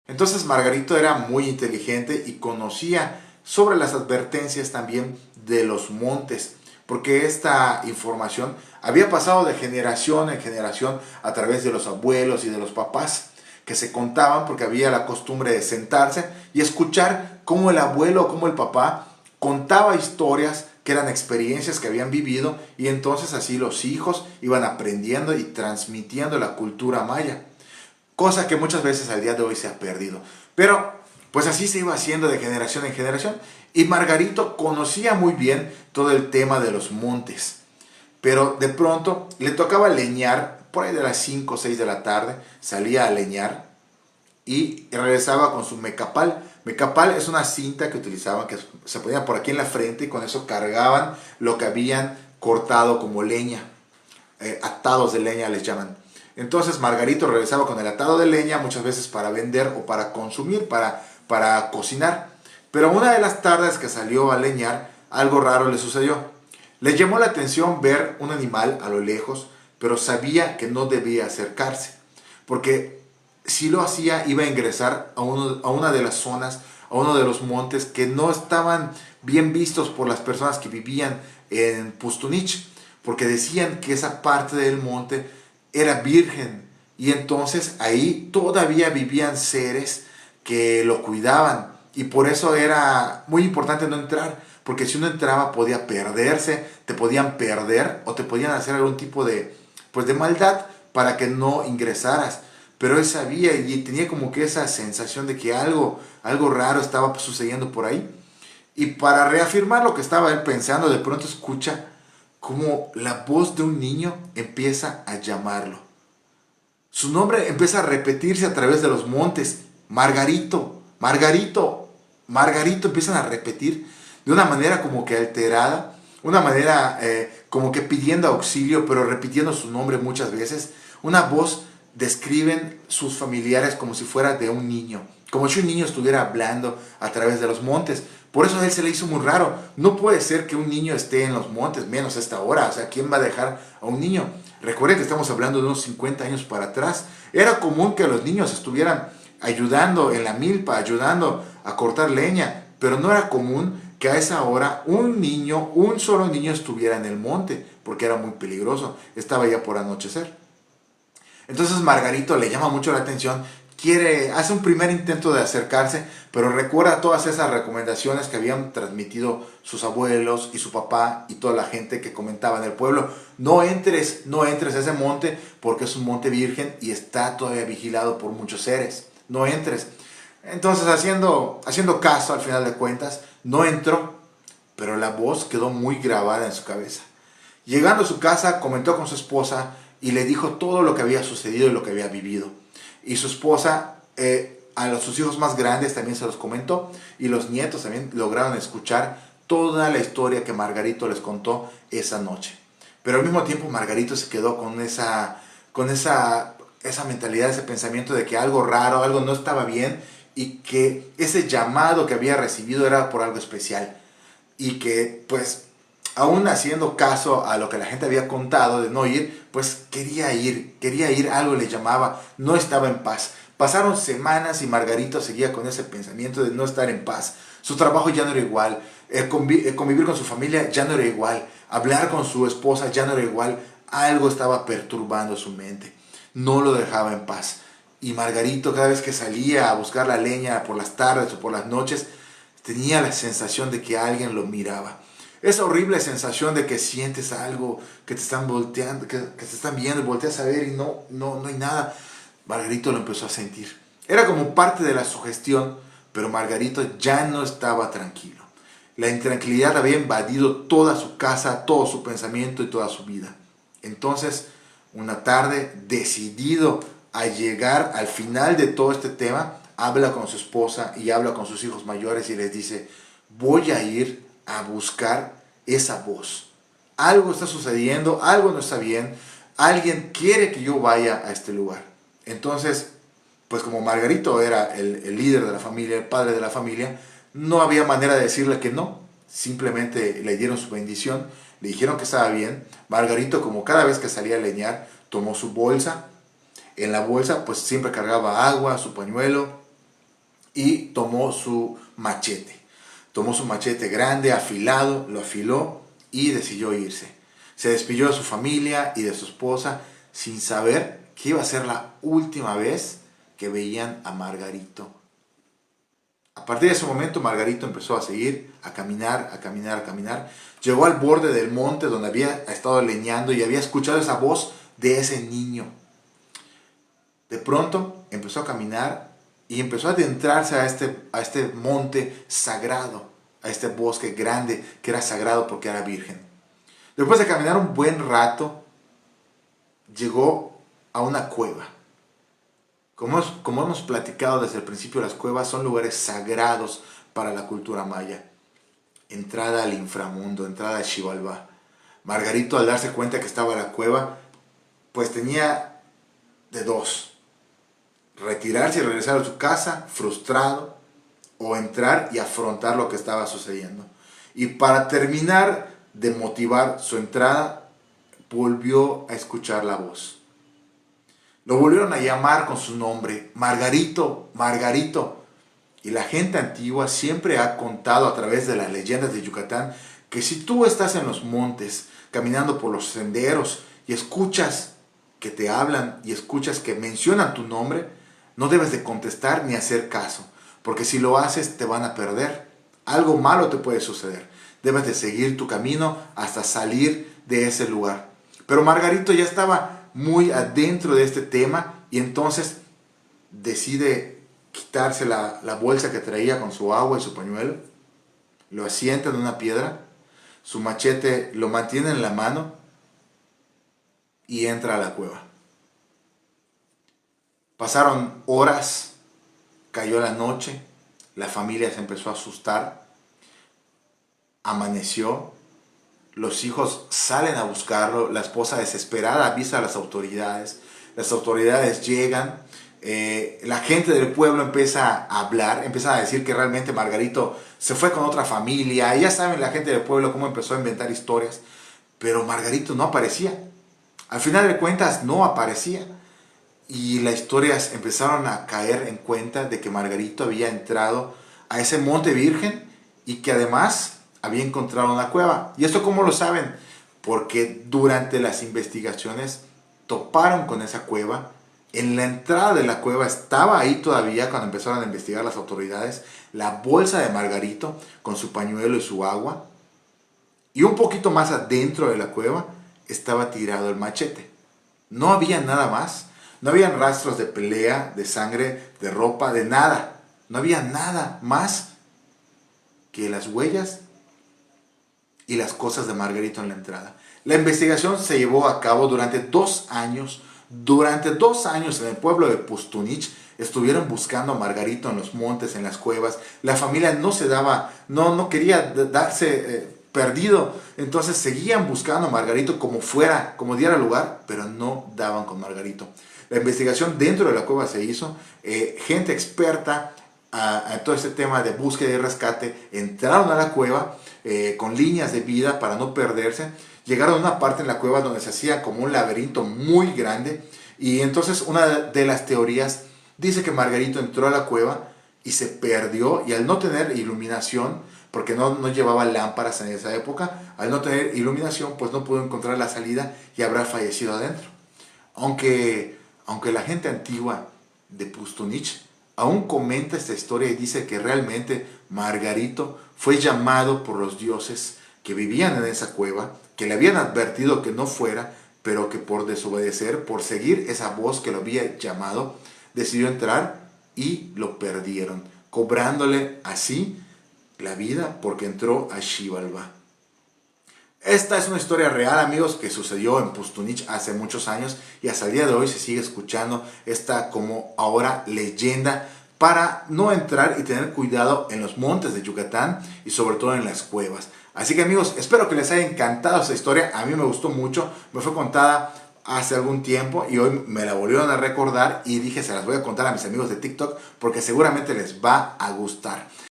Entonces Margarito era muy inteligente y conocía sobre las advertencias también de los montes, porque esta información había pasado de generación en generación a través de los abuelos y de los papás, que se contaban porque había la costumbre de sentarse y escuchar cómo el abuelo o cómo el papá contaba historias que eran experiencias que habían vivido, y entonces así los hijos iban aprendiendo y transmitiendo la cultura maya, cosa que muchas veces al día de hoy se ha perdido. Pero pues así se iba haciendo de generación en generación, y Margarito conocía muy bien todo el tema de los montes. Pero de pronto le tocaba leñar por ahí de las 5 o 6 de la tarde, salía a leñar y regresaba con su mecapal. Mecapal es una cinta que utilizaban, que se ponía por aquí en la frente, y con eso cargaban lo que habían cortado como leña. Atados de leña les llaman. Entonces Margarito regresaba con el atado de leña, muchas veces para vender o para consumir, para cocinar. Pero una de las tardes que salió a leñar, algo raro le sucedió. Le llamó la atención ver un animal a lo lejos, pero sabía que no debía acercarse, porque si lo hacía iba a ingresar a una de las zonas, a uno de los montes que no estaban bien vistos por las personas que vivían en Pustunich, porque decían que esa parte del monte era virgen, y entonces ahí todavía vivían seres que lo cuidaban, y por eso era muy importante no entrar, porque si uno entraba podía perderse, te podían perder o te podían hacer algún tipo de, pues de maldad para que no ingresaras. Pero él sabía y tenía como que esa sensación de que algo raro estaba sucediendo por ahí. Y para reafirmar lo que estaba él pensando, de pronto escucha como la voz de un niño empieza a llamarlo. Su nombre empieza a repetirse a través de los montes. Margarito, Margarito, Margarito, empiezan a repetir de una manera como que alterada, una manera como que pidiendo auxilio, pero repitiendo su nombre muchas veces. Una voz describen sus familiares como si fuera de un niño, como si un niño estuviera hablando a través de los montes. Por eso a él se le hizo muy raro. No puede ser que un niño esté en los montes, menos a esta hora. O sea, ¿quién va a dejar a un niño? Recuerden que estamos hablando de unos 50 años para atrás. Era común que los niños estuvieran ayudando en la milpa, ayudando a cortar leña, pero no era común que a esa hora un niño, un solo niño estuviera en el monte, porque era muy peligroso. Estaba ya por anochecer. Entonces Margarito le llama mucho la atención, hace un primer intento de acercarse, pero recuerda todas esas recomendaciones que habían transmitido sus abuelos y su papá y toda la gente que comentaba en el pueblo. No entres, no entres a ese monte porque es un monte virgen y está todavía vigilado por muchos seres. No entres. Entonces haciendo caso al final de cuentas, no entró, pero la voz quedó muy grabada en su cabeza. Llegando a su casa, comentó con su esposa y le dijo todo lo que había sucedido y lo que había vivido. Y su esposa, sus hijos más grandes también se los comentó, y los nietos también lograron escuchar toda la historia que Margarito les contó esa noche. Pero al mismo tiempo Margarito se quedó esa mentalidad, ese pensamiento de que algo raro, algo no estaba bien, y que ese llamado que había recibido era por algo especial. Y que pues aún haciendo caso a lo que la gente había contado de no ir, pues quería ir, algo le llamaba, no estaba en paz. Pasaron semanas y Margarito seguía con ese pensamiento de no estar en paz. Su trabajo ya no era igual, convivir con su familia ya no era igual, hablar con su esposa ya no era igual, algo estaba perturbando su mente, no lo dejaba en paz. Y Margarito, cada vez que salía a buscar la leña por las tardes o por las noches, tenía la sensación de que alguien lo miraba. Esa horrible sensación de que sientes algo, que te están volteando, que te están viendo, volteas a ver y no hay nada. Margarito lo empezó a sentir. Era como parte de la sugestión, pero Margarito ya no estaba tranquilo. La intranquilidad había invadido toda su casa, todo su pensamiento y toda su vida. Entonces, una tarde, decidido a llegar al final de todo este tema, habla con su esposa y habla con sus hijos mayores y les dice: voy a ir a buscar esa voz. Algo está sucediendo, algo no está bien, alguien quiere que yo vaya a este lugar. Entonces, pues como Margarito era el líder de la familia, el padre de la familia, no había manera de decirle que no. Simplemente le dieron su bendición, le dijeron que estaba bien. Margarito, como cada vez que salía a leñar, tomó su bolsa. En la bolsa pues siempre cargaba agua, su pañuelo, y tomó su machete. Tomó su machete grande, afilado, lo afiló y decidió irse. Se despidió de su familia y de su esposa sin saber que iba a ser la última vez que veían a Margarito. A partir de ese momento Margarito empezó a seguir, a caminar, a caminar, a caminar. Llegó al borde del monte donde había estado leñando y había escuchado esa voz de ese niño. De pronto empezó a caminar y empezó a adentrarse a este monte sagrado, a este bosque grande que era sagrado porque era virgen. Después de caminar un buen rato, llegó a una cueva. Como hemos platicado desde el principio, las cuevas son lugares sagrados para la cultura maya. Entrada al inframundo, entrada a Xibalbá. Margarito, al darse cuenta que estaba en la cueva, pues tenía de dos: retirarse y regresar a su casa frustrado, o entrar y afrontar lo que estaba sucediendo. Y para terminar de motivar su entrada, volvió a escuchar la voz. Lo volvieron a llamar con su nombre: Margarito, Margarito. Y la gente antigua siempre ha contado a través de las leyendas de Yucatán que si tú estás en los montes, caminando por los senderos y escuchas que te hablan y escuchas que mencionan tu nombre, no debes de contestar ni hacer caso, porque si lo haces te van a perder. Algo malo te puede suceder. Debes de seguir tu camino hasta salir de ese lugar. Pero Margarito ya estaba muy adentro de este tema y entonces decide quitarse la bolsa que traía con su agua y su pañuelo, lo asienta en una piedra, su machete lo mantiene en la mano y entra a la cueva. Pasaron horas, cayó la noche, la familia se empezó a asustar, amaneció, los hijos salen a buscarlo, la esposa desesperada avisa a las autoridades llegan, la gente del pueblo empieza a hablar, empieza a decir que realmente Margarito se fue con otra familia, y ya saben la gente del pueblo cómo empezó a inventar historias, pero Margarito no aparecía. Al final de cuentas no aparecía, y las historias empezaron a caer en cuenta de que Margarito había entrado a ese monte virgen y que además había encontrado una cueva. ¿Y esto cómo lo saben? Porque durante las investigaciones toparon con esa cueva. En la entrada de la cueva estaba ahí todavía, cuando empezaron a investigar las autoridades, la bolsa de Margarito con su pañuelo y su agua. Y un poquito más adentro de la cueva estaba tirado el machete. No había nada más. No habían rastros de pelea, de sangre, de ropa, de nada. No había nada más que las huellas y las cosas de Margarito en la entrada. La investigación se llevó a cabo durante 2 años. Durante 2 años en el pueblo de Pustunich estuvieron buscando a Margarito en los montes, en las cuevas. La familia no quería darse perdido. Entonces seguían buscando a Margarito como fuera, como diera lugar, pero no daban con Margarito. La investigación dentro de la cueva se hizo. Gente experta a todo este tema de búsqueda y rescate entraron a la cueva con líneas de vida para no perderse. Llegaron a una parte en la cueva donde se hacía como un laberinto muy grande, y entonces una de las teorías dice que Margarito entró a la cueva y se perdió, y al no tener iluminación, porque no llevaba lámparas en esa época, al no tener iluminación pues no pudo encontrar la salida y habrá fallecido adentro. Aunque la gente antigua de Pustunich aún comenta esta historia y dice que realmente Margarito fue llamado por los dioses que vivían en esa cueva, que le habían advertido que no fuera, pero que por desobedecer, por seguir esa voz que lo había llamado, decidió entrar y lo perdieron, cobrándole así la vida porque entró a Xibalbá. Esta es una historia real, amigos, que sucedió en Pustunich hace muchos años y hasta el día de hoy se sigue escuchando esta como ahora leyenda para no entrar y tener cuidado en los montes de Yucatán y sobre todo en las cuevas. Así que, amigos, espero que les haya encantado esta historia. A mí me gustó mucho, me fue contada hace algún tiempo y hoy me la volvieron a recordar y dije se las voy a contar a mis amigos de TikTok porque seguramente les va a gustar.